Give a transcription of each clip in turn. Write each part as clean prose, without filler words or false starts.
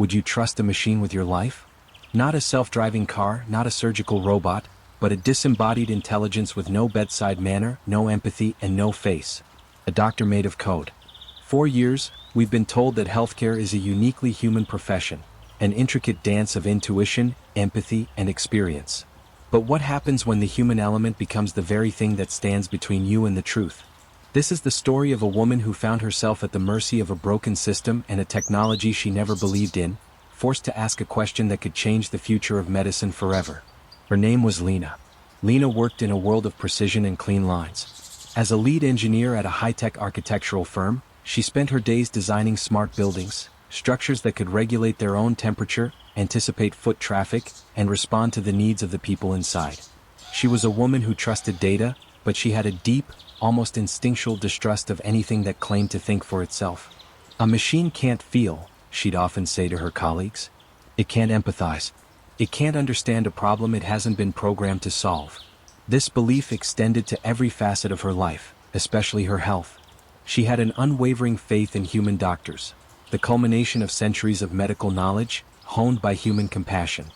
Would you trust a machine with your life? Not a self-driving car, not a surgical robot, but a disembodied intelligence with no bedside manner, no empathy, and no face. A doctor made of code. For years, we've been told that healthcare is a uniquely human profession, an intricate dance of intuition, empathy, and experience. But what happens when the human element becomes the very thing that stands between you and the truth? This is the story of a woman who found herself at the mercy of a broken system and a technology she never believed in, forced to ask a question that could change the future of medicine forever. Her name was Lena. Lena worked in a world of precision and clean lines. As a lead engineer at a high-tech architectural firm, she spent her days designing smart buildings, structures that could regulate their own temperature, anticipate foot traffic, and respond to the needs of the people inside. She was a woman who trusted data, but she had a deep, almost instinctual distrust of anything that claimed to think for itself. A machine can't feel, she'd often say to her colleagues. It can't empathize. It can't understand a problem it hasn't been programmed to solve. This belief extended to every facet of her life, especially her health. She had an unwavering faith in human doctors, the culmination of centuries of medical knowledge, honed by human compassion.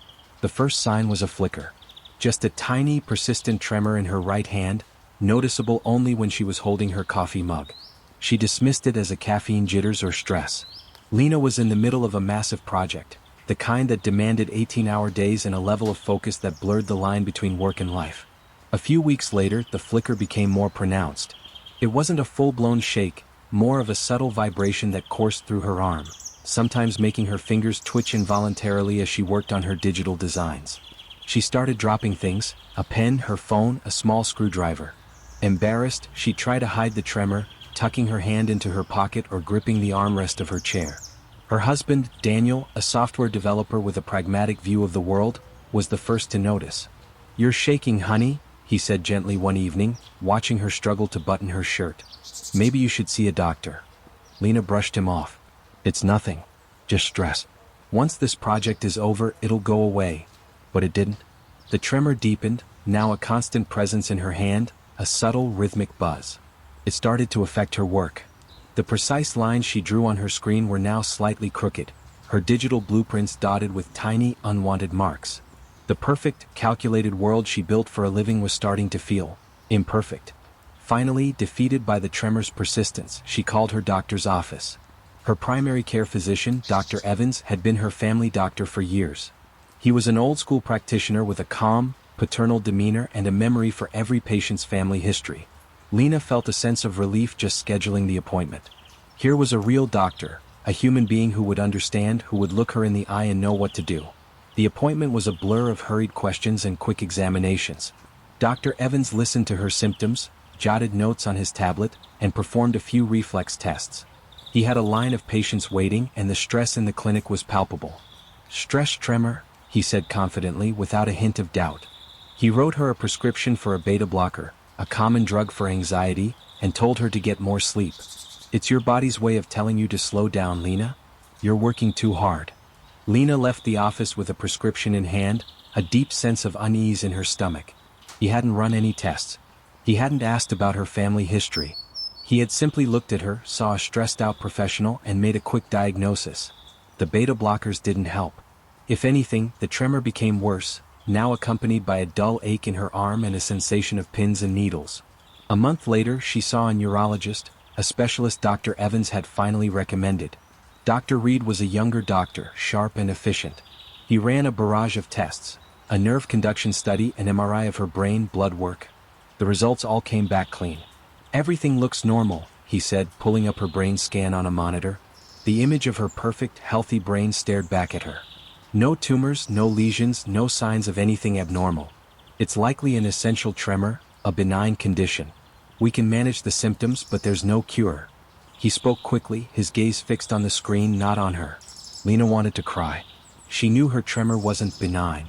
The first sign was a flicker. Just a tiny, persistent tremor in her right hand, noticeable only when she was holding her coffee mug. She dismissed it as a caffeine jitters or stress. Lena was in the middle of a massive project, the kind that demanded 18-hour days and a level of focus that blurred the line between work and life. A few weeks later, the flicker became more pronounced. It wasn't a full-blown shake, more of a subtle vibration that coursed through her arm, sometimes making her fingers twitch involuntarily as she worked on her digital designs. She started dropping things, a pen, her phone, a small screwdriver. Embarrassed, she tried to hide the tremor, tucking her hand into her pocket or gripping the armrest of her chair. Her husband, Daniel, a software developer with a pragmatic view of the world, was the first to notice. "You're shaking, honey," he said gently one evening, watching her struggle to button her shirt. "Maybe you should see a doctor." Lena brushed him off. "It's nothing. Just stress. Once this project is over, it'll go away." But it didn't. The tremor deepened, now a constant presence in her hand, a subtle rhythmic buzz. It started to affect her work. The precise lines she drew on her screen were now slightly crooked, her digital blueprints dotted with tiny, unwanted marks. The perfect, calculated world she built for a living was starting to feel imperfect. Finally, defeated by the tremor's persistence, she called her doctor's office. Her primary care physician, Dr. Evans, had been her family doctor for years. He was an old-school practitioner with a calm, paternal demeanor and a memory for every patient's family history. Lena felt a sense of relief just scheduling the appointment. Here was a real doctor, a human being who would understand, who would look her in the eye and know what to do. The appointment was a blur of hurried questions and quick examinations. Dr. Evans listened to her symptoms, jotted notes on his tablet, and performed a few reflex tests. He had a line of patients waiting, and the stress in the clinic was palpable. "Stress tremor," he said confidently, without a hint of doubt. He wrote her a prescription for a beta blocker, a common drug for anxiety, and told her to get more sleep. "It's your body's way of telling you to slow down, Lena. You're working too hard." Lena left the office with a prescription in hand, a deep sense of unease in her stomach. He hadn't run any tests. He hadn't asked about her family history. He had simply looked at her, saw a stressed-out professional, and made a quick diagnosis. The beta blockers didn't help. If anything, the tremor became worse, now accompanied by a dull ache in her arm and a sensation of pins and needles. A month later, she saw a neurologist, a specialist Dr. Evans had finally recommended. Dr. Reed was a younger doctor, sharp and efficient. He ran a barrage of tests, a nerve conduction study, an MRI of her brain, blood work. The results all came back clean. "Everything looks normal," he said, pulling up her brain scan on a monitor. The image of her perfect, healthy brain stared back at her. No tumors, no lesions, no signs of anything abnormal. "It's likely an essential tremor, a benign condition. We can manage the symptoms, but there's no cure." He spoke quickly, his gaze fixed on the screen, not on her. Lena wanted to cry. She knew her tremor wasn't benign.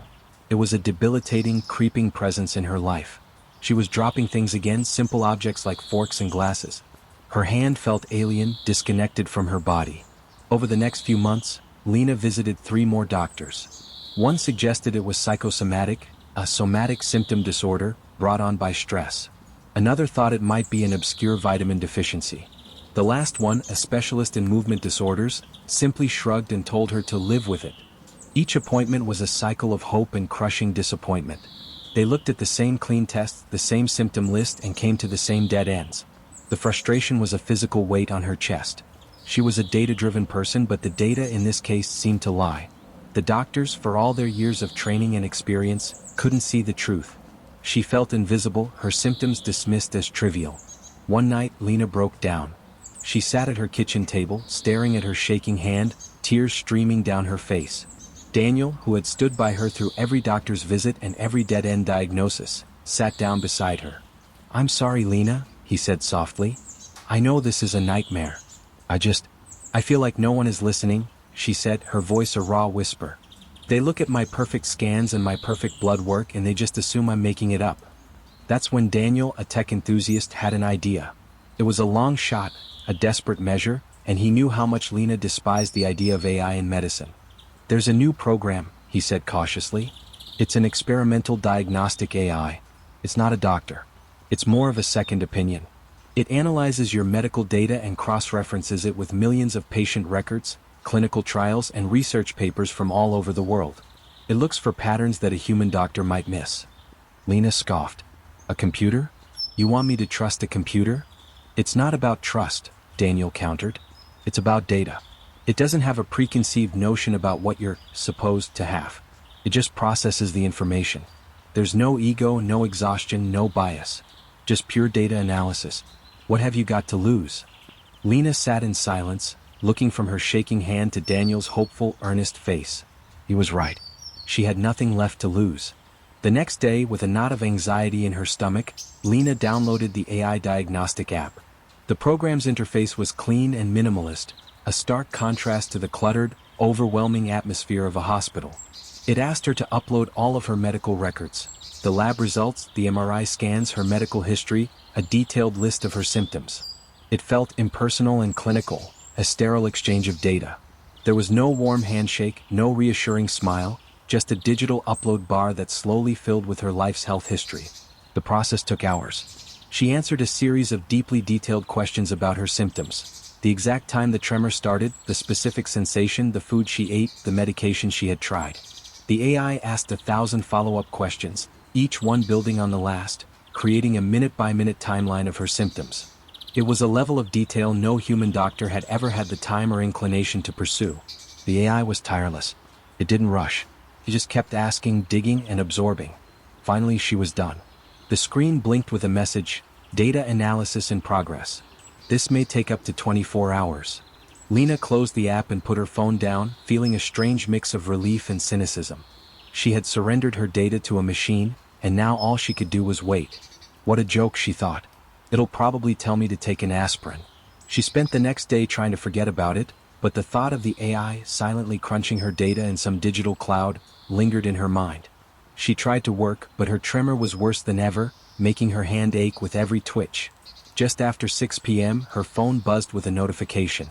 It was a debilitating, creeping presence in her life. She was dropping things again, simple objects like forks and glasses. Her hand felt alien, disconnected from her body. Over the next few months, Lena visited 3 more doctors. One suggested it was psychosomatic, a somatic symptom disorder brought on by stress. Another thought it might be an obscure vitamin deficiency. The last one, a specialist in movement disorders, simply shrugged and told her to live with it. Each appointment was a cycle of hope and crushing disappointment. They looked at the same clean tests, the same symptom list, and came to the same dead ends. The frustration was a physical weight on her chest. She was a data-driven person, but the data in this case seemed to lie. The doctors, for all their years of training and experience, couldn't see the truth. She felt invisible, her symptoms dismissed as trivial. One night, Lena broke down. She sat at her kitchen table, staring at her shaking hand, tears streaming down her face. Daniel, who had stood by her through every doctor's visit and every dead-end diagnosis, sat down beside her. "I'm sorry, Lena," he said softly. "I know this is a nightmare. I feel like no one is listening," she said, her voice a raw whisper. "They look at my perfect scans and my perfect blood work and they just assume I'm making it up." That's when Daniel, a tech enthusiast, had an idea. It was a long shot, a desperate measure, and he knew how much Lena despised the idea of AI in medicine. "There's a new program," he said cautiously. "It's an experimental diagnostic AI. It's not a doctor. It's more of a second opinion. It analyzes your medical data and cross-references it with millions of patient records, clinical trials, and research papers from all over the world. It looks for patterns that a human doctor might miss." Lena scoffed. "A computer? You want me to trust a computer?" "It's not about trust," Daniel countered. "It's about data. It doesn't have a preconceived notion about what you're supposed to have. It just processes the information. There's no ego, no exhaustion, no bias. Just pure data analysis. What have you got to lose?" Lena sat in silence, looking from her shaking hand to Daniel's hopeful, earnest face. He was right. She had nothing left to lose. The next day, with a knot of anxiety in her stomach, Lena downloaded the AI diagnostic app. The program's interface was clean and minimalist, a stark contrast to the cluttered, overwhelming atmosphere of a hospital. It asked her to upload all of her medical records, the lab results, the MRI scans, her medical history, a detailed list of her symptoms. It felt impersonal and clinical, a sterile exchange of data. There was no warm handshake, no reassuring smile, just a digital upload bar that slowly filled with her life's health history. The process took hours. She answered a series of deeply detailed questions about her symptoms. The exact time the tremor started, the specific sensation, the food she ate, the medication she had tried. The AI asked 1,000 follow-up questions, each one building on the last, creating a minute-by-minute timeline of her symptoms. It was a level of detail no human doctor had ever had the time or inclination to pursue. The AI was tireless. It didn't rush. It just kept asking, digging, and absorbing. Finally, she was done. The screen blinked with a message, "Data analysis in progress. This may take up to 24 hours." Lena closed the app and put her phone down, feeling a strange mix of relief and cynicism. She had surrendered her data to a machine, and now all she could do was wait. What a joke, she thought. It'll probably tell me to take an aspirin. She spent the next day trying to forget about it, but the thought of the AI silently crunching her data in some digital cloud lingered in her mind. She tried to work, but her tremor was worse than ever, making her hand ache with every twitch. Just after 6 p.m., her phone buzzed with a notification.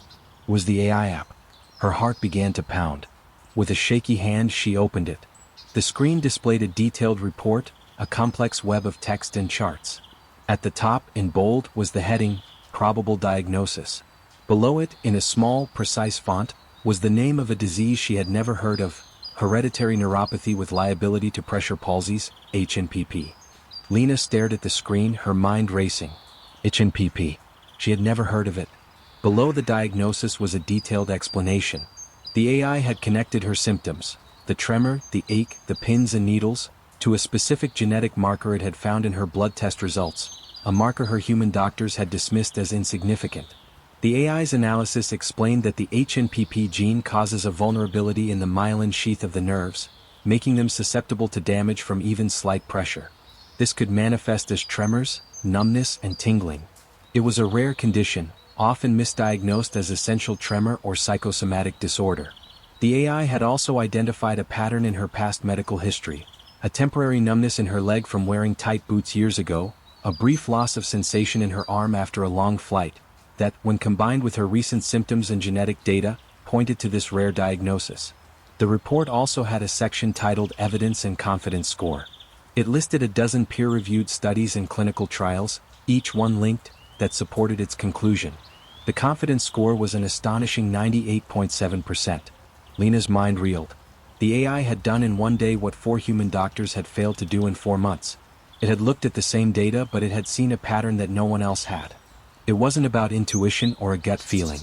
It was the AI app. Her heart began to pound. With a shaky hand, she opened it. The screen displayed a detailed report, a complex web of text and charts. At the top, in bold, was the heading, "Probable Diagnosis." Below it, in a small, precise font, was the name of a disease she had never heard of, hereditary neuropathy with liability to pressure palsies, HNPP. Lena stared at the screen, her mind racing. HNPP. She had never heard of it. Below the diagnosis was a detailed explanation. The AI had connected her symptoms, the tremor, the ache, the pins and needles, to a specific genetic marker it had found in her blood test results, a marker her human doctors had dismissed as insignificant. The AI's analysis explained that the HNPP gene causes a vulnerability in the myelin sheath of the nerves, making them susceptible to damage from even slight pressure. This could manifest as tremors, numbness, and tingling. It was a rare condition, often misdiagnosed as essential tremor or psychosomatic disorder. The AI had also identified a pattern in her past medical history, a temporary numbness in her leg from wearing tight boots years ago, a brief loss of sensation in her arm after a long flight, that, when combined with her recent symptoms and genetic data, pointed to this rare diagnosis. The report also had a section titled Evidence and Confidence Score. It listed a dozen peer-reviewed studies and clinical trials, each one linked, that supported its conclusion. The confidence score was an astonishing 98.7%. Lena's mind reeled. The AI had done in one day what 4 human doctors had failed to do in 4 months. It had looked at the same data, but it had seen a pattern that no one else had. It wasn't about intuition or a gut feeling.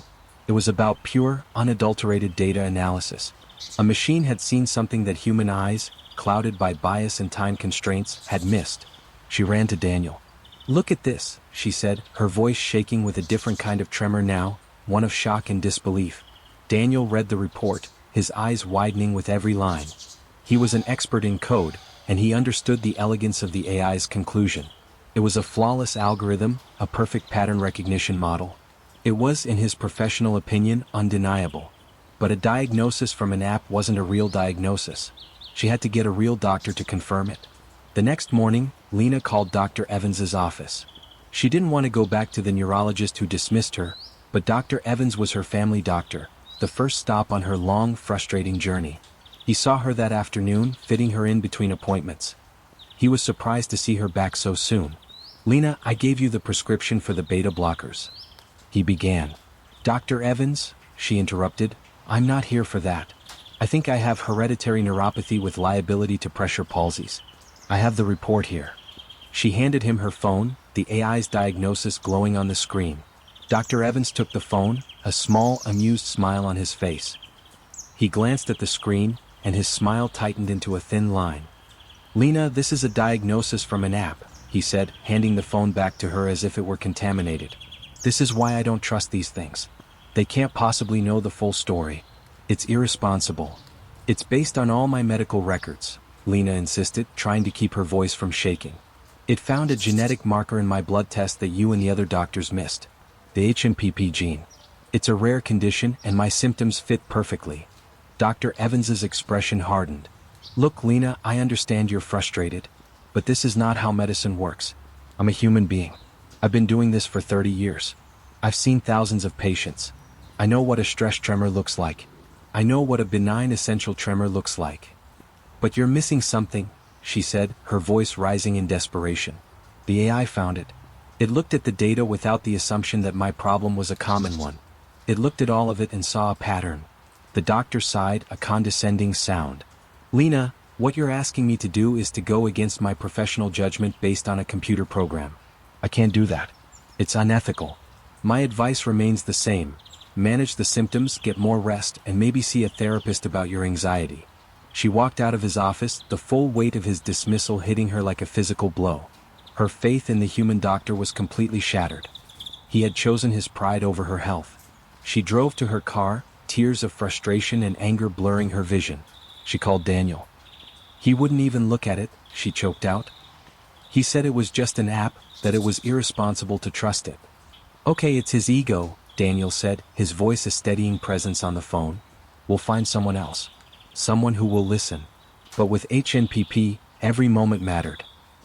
It was about pure, unadulterated data analysis. A machine had seen something that human eyes, clouded by bias and time constraints, had missed. She ran to Daniel. "Look at this," she said, her voice shaking with a different kind of tremor now, one of shock and disbelief. Daniel read the report, his eyes widening with every line. He was an expert in code, and he understood the elegance of the AI's conclusion. It was a flawless algorithm, a perfect pattern recognition model. It was, in his professional opinion, undeniable. But a diagnosis from an app wasn't a real diagnosis. She had to get a real doctor to confirm it. The next morning, Lena called Dr. Evans's office. She didn't want to go back to the neurologist who dismissed her, but Dr. Evans was her family doctor, the first stop on her long, frustrating journey. He saw her that afternoon, fitting her in between appointments. He was surprised to see her back so soon. "Lena, I gave you the prescription for the beta blockers," he began. "Dr. Evans," she interrupted, "I'm not here for that. I think I have hereditary neuropathy with liability to pressure palsies. I have the report here." She handed him her phone, the AI's diagnosis glowing on the screen. Dr. Evans took the phone, a small, amused smile on his face. He glanced at the screen, and his smile tightened into a thin line. "Lena, this is a diagnosis from an app," he said, handing the phone back to her as if it were contaminated. "This is why I don't trust these things. They can't possibly know the full story. It's irresponsible. It's based on all my medical records," Lena insisted, trying to keep her voice from shaking. "It found a genetic marker in my blood test that you and the other doctors missed. The HNPP gene. It's a rare condition and my symptoms fit perfectly." Dr. Evans's expression hardened. "Look, Lena, I understand you're frustrated, but this is not how medicine works. I'm a human being. I've been doing this for 30 years. I've seen thousands of patients. I know what a stress tremor looks like. I know what a benign essential tremor looks like. But you're missing something," she said, her voice rising in desperation. "The AI found it. It looked at the data without the assumption that my problem was a common one. It looked at all of it and saw a pattern." The doctor sighed, a condescending sound. "Lena, what you're asking me to do is to go against my professional judgment based on a computer program. I can't do that. It's unethical. My advice remains the same. Manage the symptoms, get more rest, and maybe see a therapist about your anxiety." She walked out of his office, the full weight of his dismissal hitting her like a physical blow. Her faith in the human doctor was completely shattered. He had chosen his pride over her health. She drove to her car, tears of frustration and anger blurring her vision. She called Daniel. "He wouldn't even look at it," she choked out. "He said it was just an app, that it was irresponsible to trust it." "Okay, it's his ego," Daniel said, his voice a steadying presence on the phone. "We'll find someone else. Someone who will listen." But with HNPP, every moment mattered.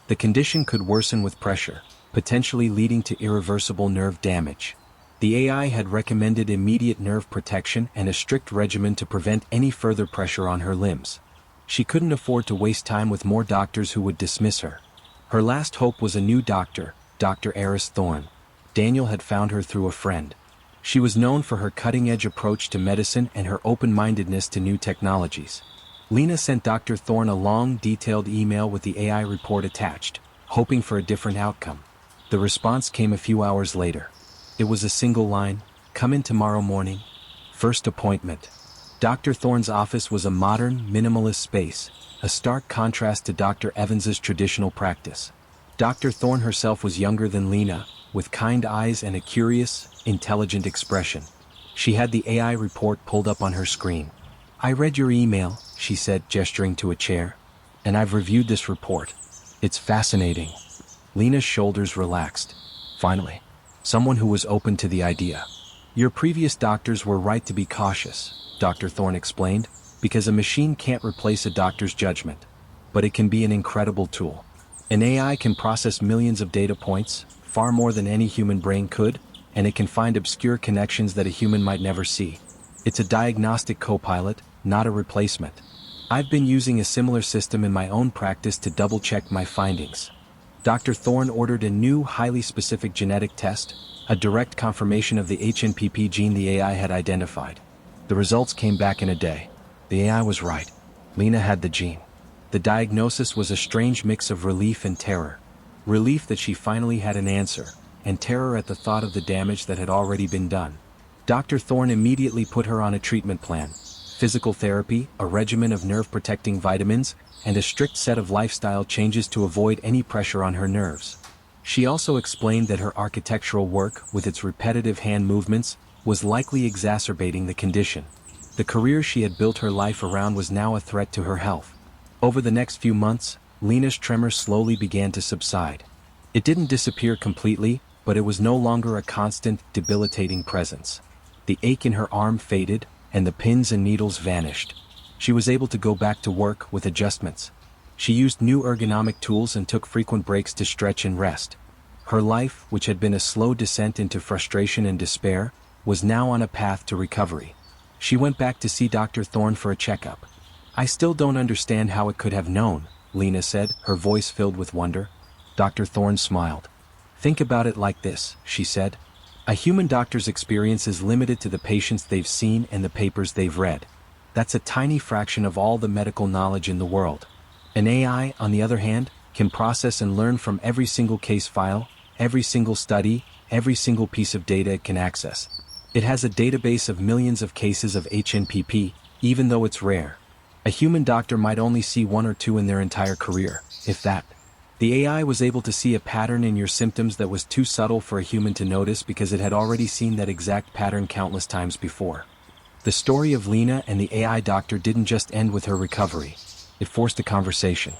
The condition could worsen with pressure, potentially leading to irreversible nerve damage. The AI had recommended immediate nerve protection and a strict regimen to prevent any further pressure on her limbs. She couldn't afford to waste time with more doctors who would dismiss her. Her last hope was a new doctor, Dr. Eris Thorne. Daniel had found her through a friend. She was known for her cutting-edge approach to medicine and her open-mindedness to new technologies. Lena sent Dr. Thorne a long, detailed email with the AI report attached, hoping for a different outcome. The response came a few hours later. It was a single line: "Come in tomorrow morning. First appointment." Dr. Thorne's office was a modern, minimalist space, a stark contrast to Dr. Evans's traditional practice. Dr. Thorne herself was younger than Lena, with kind eyes and a curious, intelligent expression. She had the AI report pulled up on her screen. "I read your email," she said, gesturing to a chair, "and I've reviewed this report. It's fascinating." Lena's shoulders relaxed. Finally, someone who was open to the idea. "Your previous doctors were right to be cautious," Dr. Thorne explained, "because a machine can't replace a doctor's judgment. But it can be an incredible tool. An AI can process millions of data points, far more than any human brain could, and it can find obscure connections that a human might never see. It's a diagnostic co-pilot, not a replacement. I've been using a similar system in my own practice to double-check my findings." Dr. Thorne ordered a new, highly specific genetic test, a direct confirmation of the HNPP gene the AI had identified. The results came back in a day. The AI was right. Lena had the gene. The diagnosis was a strange mix of relief and terror. Relief that she finally had an answer, and terror at the thought of the damage that had already been done. Dr. Thorne immediately put her on a treatment plan: physical therapy, a regimen of nerve-protecting vitamins, and a strict set of lifestyle changes to avoid any pressure on her nerves. She also explained that her architectural work, with its repetitive hand movements, was likely exacerbating the condition. The career she had built her life around was now a threat to her health. Over the next few months, Lena's tremors slowly began to subside. It didn't disappear completely, but it was no longer a constant, debilitating presence. The ache in her arm faded, and the pins and needles vanished. She was able to go back to work with adjustments. She used new ergonomic tools and took frequent breaks to stretch and rest. Her life, which had been a slow descent into frustration and despair, was now on a path to recovery. She went back to see Dr. Thorne for a checkup. "I still don't understand how it could have known," Lena said, her voice filled with wonder. Dr. Thorne smiled. "Think about it like this," she said. "A human doctor's experience is limited to the patients they've seen and the papers they've read. That's a tiny fraction of all the medical knowledge in the world. An AI, on the other hand, can process and learn from every single case file, every single study, every single piece of data it can access. It has a database of millions of cases of HNPP, even though it's rare. A human doctor might only see one or two in their entire career, if that. The AI was able to see a pattern in your symptoms that was too subtle for a human to notice because it had already seen that exact pattern countless times before." The story of Lena and the AI doctor didn't just end with her recovery. It forced a conversation.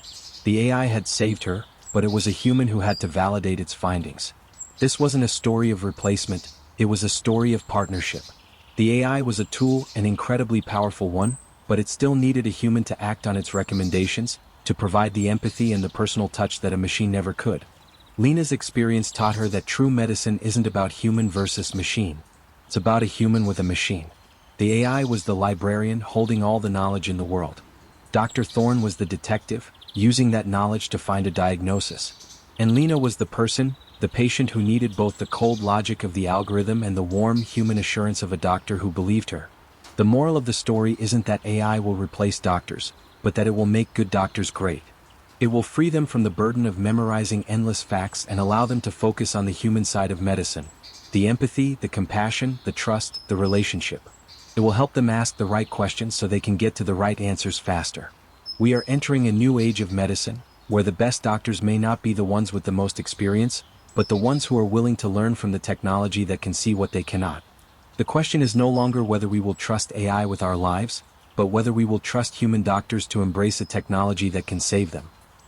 The AI had saved her, but it was a human who had to validate its findings. This wasn't a story of replacement, it was a story of partnership. The AI was a tool, an incredibly powerful one, but it still needed a human to act on its recommendations, to provide the empathy and the personal touch that a machine never could. Lena's experience taught her that true medicine isn't about human versus machine. It's about a human with a machine. The AI was the librarian holding all the knowledge in the world. Dr. Thorne was the detective, using that knowledge to find a diagnosis. And Lena was the person, the patient who needed both the cold logic of the algorithm and the warm human assurance of a doctor who believed her. The moral of the story isn't that AI will replace doctors, but that it will make good doctors great. It will free them from the burden of memorizing endless facts and allow them to focus on the human side of medicine: the empathy, the compassion, the trust, the relationship. It will help them ask the right questions so they can get to the right answers faster. We are entering a new age of medicine, where the best doctors may not be the ones with the most experience, but the ones who are willing to learn from the technology that can see what they cannot. The question is no longer whether we will trust AI with our lives, but whether we will trust human doctors to embrace a technology that can save them.